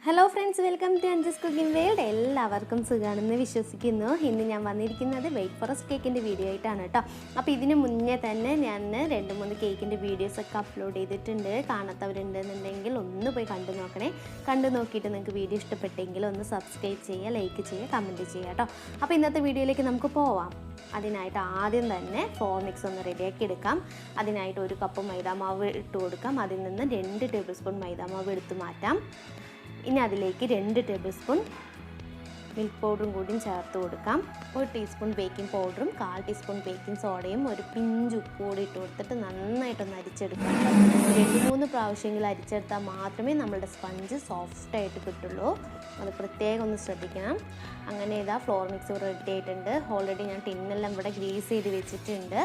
Hello friends, welcome to Anju's cooking world. എല്ലാവർക്കും സുഖമാണെന്ന് വിശ്വസിക്കുന്നു. ഇന്ന് ഞാൻ വന്നിരിക്കുന്നത് വെയിറ്റ് ഫോറസ്റ്റ് കേക്കിൻ്റെ വീഡിയോ ആയിട്ടാണ് കേട്ടോ. അപ്പോൾ ഇതിന് മുന്നേ തന്നെ ഞാൻ 2-3 കേക്കിൻ്റെ വീഡിയോസൊക്കെ അപ്ലോഡ് ചെയ്തിട്ടുണ്ട്. കാണാത്തവരുണ്ടെന്നുണ്ടെങ്കിൽ ഒന്ന് പോയി കണ്ടു നോക്കണേ. കണ്ടു നോക്കിയിട്ട് നിങ്ങൾക്ക് വീഡിയോ ഇഷ്ടപ്പെട്ടെങ്കിൽ ഒന്ന് സബ്സ്ക്രൈബ് ചെയ്യുക, ലൈക്ക് ചെയ്യുക, കമൻറ്റ് ചെയ്യുക കേട്ടോ. അപ്പോൾ ഇന്നത്തെ വീഡിയോയിലേക്ക് നമുക്ക് പോവാം. അതിനായിട്ട് ആദ്യം തന്നെ ഫ്ലോർ മിക്സ് ഒന്ന് റെഡിയാക്കി എടുക്കാം. അതിനായിട്ട് 1 കപ്പ് മൈദാമാവ് ഇട്ട് കൊടുക്കാം. അതിൽ നിന്ന് 2 ടേബിൾ സ്പൂൺ മൈദാമാവ് എടുത്ത് മാറ്റാം. ഇനി അതിലേക്ക് 2 ടേബിൾ സ്പൂൺ മിൽക്ക് പൗഡറും കൂടിയും ചേർത്ത് കൊടുക്കാം. 1 ടീസ്പൂൺ ബേക്കിംഗ് പൗഡറും 1/4 ടീസ്പൂൺ ബേക്കിംഗ് സോഡയും ഒരു പിഞ്ച് ഉപ്പ് കൂടി ഇട്ട് കൊടുത്തിട്ട് നന്നായിട്ടൊന്ന് അരിച്ചെടുക്കാം. 2-3 പ്രാവശ്യമെങ്കിലും അരിച്ചെടുത്താൽ മാത്രമേ നമ്മളുടെ സ്പഞ്ച് സോഫ്റ്റായിട്ട് കിട്ടുള്ളൂ. അത് പ്രത്യേകം ഒന്ന് ശ്രദ്ധിക്കണം. അങ്ങനെ ഇതാ ഫ്ലോർ മിക്സ് റെഡി ആയിട്ടുണ്ട്. ഓൾറെഡി ഞാൻ ടിന്നെല്ലാം ഇവിടെ ഗ്രീസ് ചെയ്ത് വെച്ചിട്ടുണ്ട്.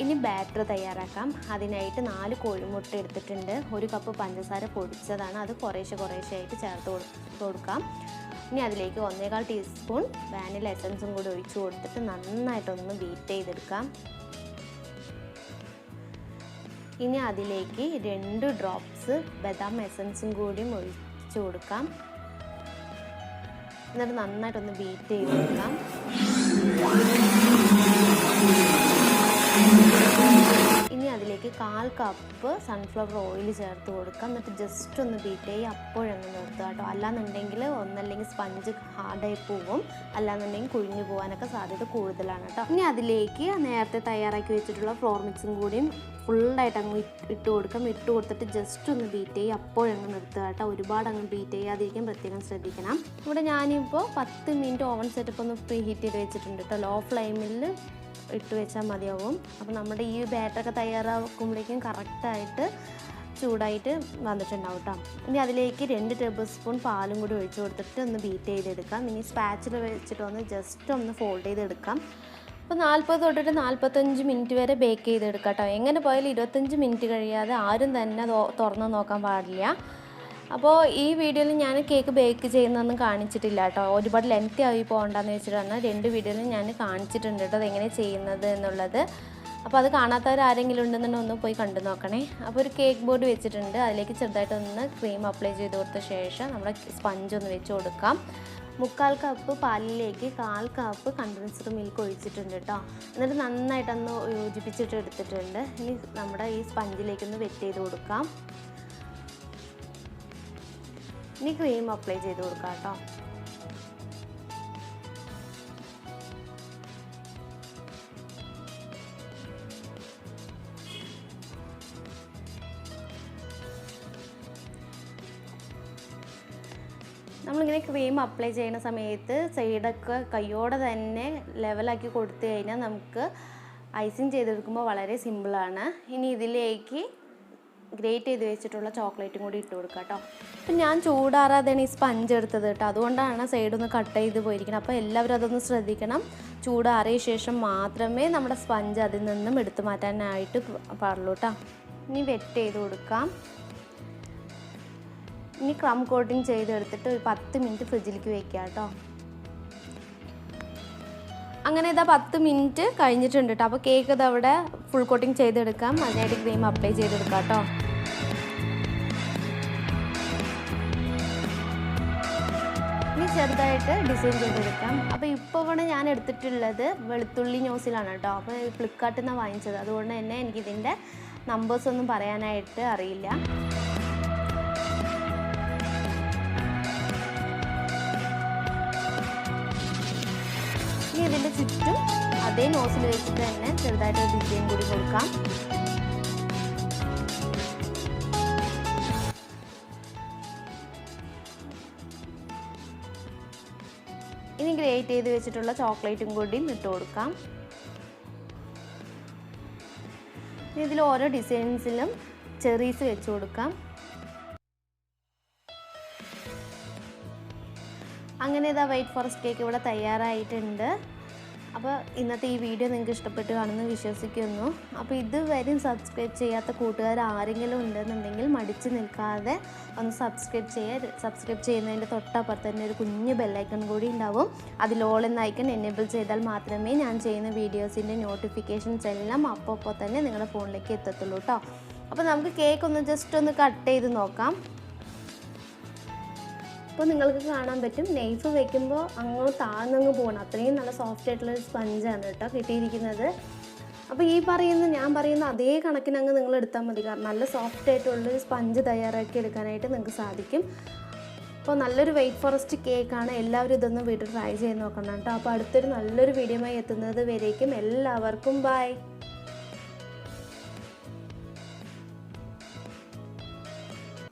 ഇനി ബാറ്റർ തയ്യാറാക്കാം. അതിനായിട്ട് 4 കോഴിമുട്ട എടുത്തിട്ടുണ്ട്. 1 കപ്പ് പഞ്ചസാര പൊടിച്ചതാണ്. അത് കുറേശ്ശെ ആയിട്ട് ചേർത്ത് കൊടുക്കാം. ഇനി അതിലേക്ക് 1/4 ടീസ്പൂൺ വാനില എസൻസും കൂടി ഒഴിച്ചു കൊടുത്തിട്ട് നന്നായിട്ടൊന്ന് ബീറ്റ് ചെയ്തെടുക്കാം. ഇനി അതിലേക്ക് 2 ഡ്രോപ്സ് ബദാം എസൻസും കൂടിയും ഒഴിച്ചു കൊടുക്കാം. എന്നിട്ട് നന്നായിട്ടൊന്ന് ബീറ്റ് ചെയ്തെടുക്കാം. ഇനി അതിലേക്ക് 1/4 കപ്പ് സൺഫ്ലവർ ഓയിൽ ചേർത്ത് കൊടുക്കാം. എന്നിട്ട് ജസ്റ്റ് ഒന്ന് ബീറ്റ് ചെയ്ത് അപ്പോഴൊന്ന് നിർത്തുക കേട്ടോ. അല്ലാന്നുണ്ടെങ്കിൽ ഒന്നല്ലെങ്കിൽ സ്പഞ്ച് ഹാർഡായി പോവും, അല്ലാന്നുണ്ടെങ്കിൽ കുഴിഞ്ഞു പോകാനൊക്കെ സാധ്യത കൂടുതലാണ് കേട്ടോ. ഇനി അതിലേക്ക് നേരത്തെ തയ്യാറാക്കി വെച്ചിട്ടുള്ള ഫ്ലോർ മിക്സും കൂടിയും ഫുള്ളായിട്ട് അങ്ങ് ഇട്ട് കൊടുക്കാം. ഇട്ട് കൊടുത്തിട്ട് ജസ്റ്റ് ഒന്ന് ബീറ്റ് ചെയ്ത് അപ്പോഴങ്ങ് നിർത്തുക കേട്ടോ. ഒരുപാട് അങ്ങ് ബീറ്റ് ചെയ്യാതിരിക്കാൻ പ്രത്യേകം ശ്രദ്ധിക്കണം. ഇവിടെ ഞാനിപ്പോൾ 10 മിനിറ്റ് ഓവൻ സെറ്റപ്പ് ഒന്ന് പ്രീ ഹീറ്റ് ചെയ്ത് വെച്ചിട്ടുണ്ട് കേട്ടോ. ലോ ഫ്ലെയിമിൽ ഇട്ട് വെച്ചാൽ മതിയാവും. അപ്പോൾ നമ്മുടെ ഈ ബാറ്ററൊക്കെ തയ്യാറാക്കുമ്പോഴേക്കും കറക്റ്റായിട്ട് ചൂടായിട്ട് വന്നിട്ടുണ്ടാവും കേട്ടോ. ഇനി അതിലേക്ക് 2 ടേബിൾ സ്പൂൺ പാലും കൂടി ഒഴിച്ചു കൊടുത്തിട്ട് ഒന്ന് ബീറ്റ് ചെയ്തെടുക്കാം. ഇനി സ്പാച്ചിൽ വെച്ചിട്ട് ഒന്ന് ജസ്റ്റ് ഒന്ന് ഫോൾഡ് ചെയ്തെടുക്കാം. അപ്പോൾ 40 തൊട്ടിട്ട് 45 മിനിറ്റ് വരെ ബേക്ക് ചെയ്തെടുക്കാം കേട്ടോ. എങ്ങനെ പോയാലും 25 മിനിറ്റ് കഴിയാതെ ആരും തന്നെ തുറന്ന് നോക്കാൻ പാടില്ല. അപ്പോൾ ഈ വീഡിയോയിൽ ഞാൻ കേക്ക് ബേക്ക് ചെയ്യുന്നതൊന്നും കാണിച്ചിട്ടില്ല കേട്ടോ. ഒരുപാട് ലെങ്തി ആയി പോകണ്ടെന്ന് വെച്ചിട്ടാണ് 2 വീഡിയോയിലും ഞാൻ കാണിച്ചിട്ടുണ്ട് കേട്ടോ അതെങ്ങനെ ചെയ്യുന്നത് എന്നുള്ളത്. അപ്പോൾ അത് കാണാത്തവരാരെങ്കിലും ഉണ്ടെന്നുണ്ടെങ്കിൽ ഒന്ന് പോയി കണ്ടു നോക്കണേ. അപ്പോൾ ഒരു കേക്ക് ബോർഡ് വെച്ചിട്ടുണ്ട്. അതിലേക്ക് ചെറുതായിട്ടൊന്ന് ക്രീം അപ്ലൈ ചെയ്ത് കൊടുത്ത ശേഷം നമ്മുടെ സ്പഞ്ച് ഒന്ന് വെച്ച് കൊടുക്കാം. 3/4 കപ്പ് പാലിലേക്ക് 1/4 കപ്പ് കണ്ടൻസ്ഡ് മിൽക്ക് ഒഴിച്ചിട്ടുണ്ട് കേട്ടോ. എന്നിട്ട് നന്നായിട്ടൊന്ന് യോജിപ്പിച്ചിട്ട് എടുത്തിട്ടുണ്ട്. ഇനി നമ്മുടെ ഈ സ്പഞ്ചിലേക്കൊന്ന് വെറ്റ് ചെയ്ത് കൊടുക്കാം. ഇനി ക്രീം അപ്ലൈ ചെയ്ത് കൊടുക്കാം കേട്ടോ. നമ്മളിങ്ങനെ ക്രീം അപ്ലൈ ചെയ്യുന്ന സമയത്ത് സൈഡൊക്കെ കയ്യോടെ തന്നെ ലെവലാക്കി കൊടുത്തു കഴിഞ്ഞാൽ നമുക്ക് ഐസിങ് ചെയ്തെടുക്കുമ്പോൾ വളരെ സിമ്പിളാണ്. ഇനി ഇതിലേക്ക് ഗ്രേറ്റ് ചെയ്ത് വെച്ചിട്ടുള്ള ചോക്ലേറ്റും കൂടി ഇട്ട് കൊടുക്കുക കേട്ടോ. അപ്പം ഞാൻ ചൂടാറാതെയാണ് ഈ സ്പഞ്ച് എടുത്തത് കേട്ടോ. അതുകൊണ്ടാണ് സൈഡൊന്ന് കട്ട് ചെയ്ത് പോയിരിക്കുന്നത്. അപ്പോൾ എല്ലാവരും അതൊന്ന് ശ്രദ്ധിക്കണം. ചൂടാറിയ ശേഷം മാത്രമേ നമ്മുടെ സ്പഞ്ച് അതിൽ നിന്നും എടുത്തു മാറ്റാനായിട്ട് പാടുള്ളൂ കേട്ടോ. ഇനി വെറ്റ് ചെയ്ത് കൊടുക്കാം. ഇനി ക്രം കോട്ടിങ് ചെയ്തെടുത്തിട്ട് ഒരു 10 മിനിറ്റ് ഫ്രിഡ്ജിലേക്ക് വെക്കുക കേട്ടോ. അങ്ങനെ ഇതാ 10 മിനിറ്റ് കഴിഞ്ഞിട്ടുണ്ട് കേട്ടോ. അപ്പോൾ കേക്ക് ഇത് അവിടെ ഫുൾ കോട്ടിങ് ചെയ്തെടുക്കാം. അതിനായിട്ട് ക്രീം അപ്ലൈ ചെയ്തെടുക്കാം കേട്ടോ. ഇനി ചെറുതായിട്ട് ഡിസൈൻ ചെയ്തെടുക്കാം. അപ്പോൾ ഇപ്പോൾ ഇവിടെ ഞാൻ എടുത്തിട്ടുള്ളത് വെളുത്തുള്ളി ന്യൂസിലാണ് കേട്ടോ. അപ്പോൾ ഫ്ലിപ്കാർട്ടിൽ നിന്നാണ് വാങ്ങിച്ചത്. അതുകൊണ്ട് തന്നെ എനിക്കിതിൻ്റെ നമ്പേഴ്സൊന്നും പറയാനായിട്ട് അറിയില്ല. ഇനി ഇതിൻ്റെ ചുറ്റും അതേ നോസിൽ വെച്ചിട്ട് തന്നെ ചെറുതായിട്ട് ഡിസൈൻ കൂടി കൊടുക്കാം. ഇനി ഗ്രേറ്റ് ചെയ്ത് വെച്ചിട്ടുള്ള ചോക്ലേറ്റും കൂടിയും ഇട്ട് കൊടുക്കാം. ഇനി ഇതിൽ ഓരോ ഡിസൈൻസിലും ചെറീസ് വെച്ച് കൊടുക്കാം. അങ്ങനെ ഇതാ വൈറ്റ് ഫോറസ്റ്റ് കേക്ക് ഇവിടെ തയ്യാറായിട്ടുണ്ട്. അപ്പോൾ ഇന്നത്തെ ഈ വീഡിയോ നിങ്ങൾക്ക് ഇഷ്ടപ്പെട്ട് കാണുമെന്ന് വിശ്വസിക്കുന്നു. അപ്പോൾ ഇതുവരെയും സബ്സ്ക്രൈബ് ചെയ്യാത്ത കൂട്ടുകാർ ആരെങ്കിലും ഉണ്ടെന്നുണ്ടെങ്കിൽ മടിച്ച് നിൽക്കാതെ ഒന്ന് സബ്സ്ക്രൈബ് ചെയ്യുക. സബ്സ്ക്രൈബ് ചെയ്യുന്നതിൻ്റെ തൊട്ടപ്പുറത്ത് തന്നെ ഒരു കുഞ്ഞ് ബെല്ലൈക്കൺ കൂടി ഉണ്ടാവും. അതിൽ ഓൾ എന്ന ഐക്കൺ എനേബിൾ ചെയ്താൽ മാത്രമേ ഞാൻ ചെയ്യുന്ന വീഡിയോസിൻ്റെ നോട്ടിഫിക്കേഷൻസ് എല്ലാം അപ്പോൾ തന്നെ നിങ്ങളുടെ ഫോണിലേക്ക് എത്തത്തുള്ളൂ കേട്ടോ. അപ്പോൾ നമുക്ക് കേക്ക് ഒന്ന് ജസ്റ്റ് ഒന്ന് കട്ട് ചെയ്ത് നോക്കാം. അപ്പോൾ നിങ്ങൾക്ക് കാണാൻ പറ്റും നെയ്ഫ് വെക്കുമ്പോൾ അങ്ങോട്ട് താഴ്ന്നങ്ങ് പോകണം. അത്രയും നല്ല സോഫ്റ്റ് ആയിട്ടുള്ളൊരു സ്പഞ്ചാണ് കേട്ടോ കിട്ടിയിരിക്കുന്നത്. അപ്പോൾ ഞാൻ പറയുന്ന അതേ കണക്കിന് അങ്ങ് നിങ്ങൾ എടുത്താൽ മതി. കാരണം നല്ല സോഫ്റ്റ് ആയിട്ടുള്ളൊരു സ്പഞ്ച് തയ്യാറാക്കി എടുക്കാനായിട്ട് നിങ്ങൾക്ക് സാധിക്കും. അപ്പോൾ നല്ലൊരു വൈറ്റ് ഫോറസ്റ്റ് കേക്കാണ്. എല്ലാവരും ഇതൊന്ന് വീട്ടിൽ ട്രൈ ചെയ്ത് നോക്കണം കേട്ടോ. അപ്പോൾ അടുത്തൊരു നല്ലൊരു വീഡിയോയുമായി എത്തുന്നത് വരേക്കും എല്ലാവർക്കും ബൈ.